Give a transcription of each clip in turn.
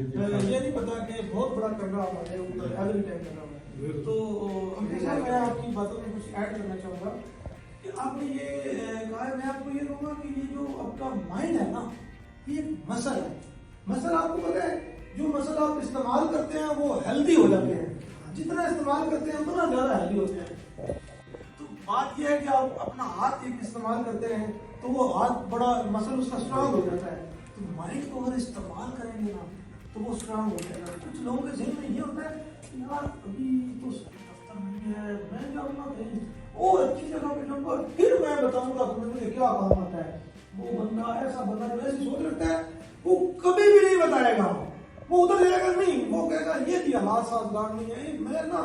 یہ نہیں پتا کہ بہت بڑا کر رہا ہمارے اوپر ایوری ٹائم کر رہا ہوں. تو میں آپ کی باتوں میں کچھ ایڈ کرنا چاہوں گا کہ آپ نے یہ کہا ہے. میں آپ کو یہ کہوں گا کہ یہ جو آپ کا مائنڈ ہے نا یہ ایک مسل ہے. مسل آپ کو پتا ہے جو مسل آپ استعمال کرتے ہیں وہ ہیلدی ہو جاتے ہیں. جتنا استعمال کرتے ہیں اتنا زیادہ ہیلدی ہوتے ہیں. تو بات یہ ہے کہ آپ اپنا ہاتھ ایک استعمال کرتے ہیں تو وہ ہاتھ بڑا مسل اس کا اسٹرانگ ہو جاتا ہے. تو مائنڈ کو اگر استعمال کریں گے نا تو وہ اسٹرانگ ہو جائے گا. کچھ لوگوں کے ذہن میں یہ ہوتا ہے کہ یار ابھی تو دفتر نہیں ہے, میں جاؤں گا کہیں اور اچھی جگہ پہ جاؤں گا پھر میں بتاؤں گا کہ مجھے کیا کام آتا ہے. وہ بندہ ایسا بندہ جو ایسی سوچ رکھتا ہے وہ کبھی بھی نہیں بتائے گا. وہ ادھر جائے گا نہیں, وہ کہے گا یہ بھی حالات سازگار نہیں ہے. میں نا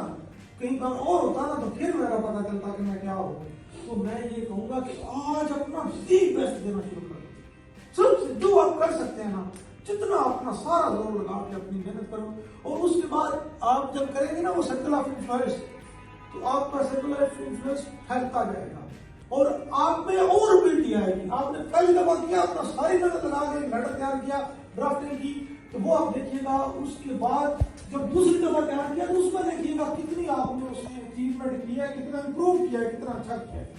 کہیں کام اور ہوتا نا تو پھر میرا پتا چلتا کہ میں کیا ہوں. تو میں یہ کہوں گا کہ آج اپنا دی بیسٹ دینا شروع کر دو. سب سے جو آپ کر سکتے ہیں نا جتنا اپنا سارا زور لگا کے اپنی محنت کرو. اور اس کے بعد آپ جب کریں گے نا وہ سرکل آف انفلوئنس تو آپ کا سرکل آف انفلوئنس پھیلتا جائے گا اور آپ میں اور ابلٹی آئے گی. آپ نے پہلی دفعہ کیا اپنا ساری محنت لگا کے لیٹر تیار کیا, ڈرافٹنگ کی, تو وہ آپ دیکھیے گا. اس کے بعد جب دوسری دفعہ تیار کیا تو اس میں دیکھیے گا کتنی آپ نے اس میں اچیومنٹ کی ہے, کتنا امپروو کیا ہے, کتنا اچھا کیا ہے.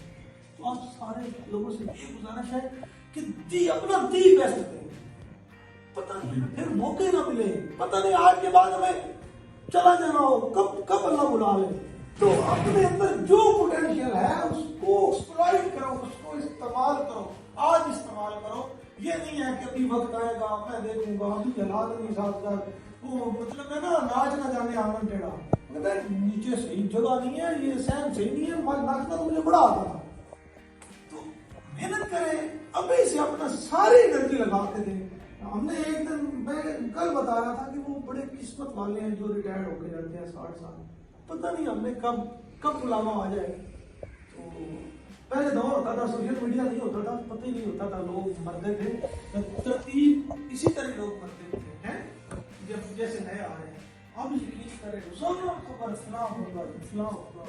تو آپ سارے لوگوں سے یہ گزارش ہے کہ اپنا دی بیسٹ دیں. پتہ نہیں پھر موقع نہ ملے, پتہ نہیں آج کے بعد ہمیں چلا جانا ہو, کب اللہ بلا لے. تو اپنے اندر جو پوٹینشیل ہے اس کو ایکسپلائٹ کرو, اس کو استعمال کرو, آج استعمال کرو. یہ نہیں ہے کہ ابھی وقت آئے گا میں دیکھوں گا, ابھی حالات نہیں ساتھ ساتھ. وہ مطلب ہے نا ناچ نہ جانے آنگن ٹیڑھا. کہتا ہے نیچے صحیح جگہ نہیں ہے, یہ سہن صحیح نہیں ہے, ناچنا تو مجھے بڑا آتا تھا. تو محنت کریں, ابھی سے اپنا ساری انرجی لگا کے دیں. ہم نے ایک دن میں کل بتا رہا تھا کہ وہ بڑے قسمت والے ہیں جو ریٹائرڈ ہو کے جاتے ہیں 60 سال. پتہ نہیں ہم نے کب بلاوا آ جائے. تو پہلے دور ہوتا تھا, سوشل میڈیا نہیں ہوتا تھا, پتہ ہی نہیں ہوتا تھا, لوگ مرتے تھے ترتیب اسی طرح لوگ مرتے تھے ہیں جب جیسے نئے آ رہے ہیں. اب یقین کریں سب خبر فلاں ہوگا فلاں ہوگا.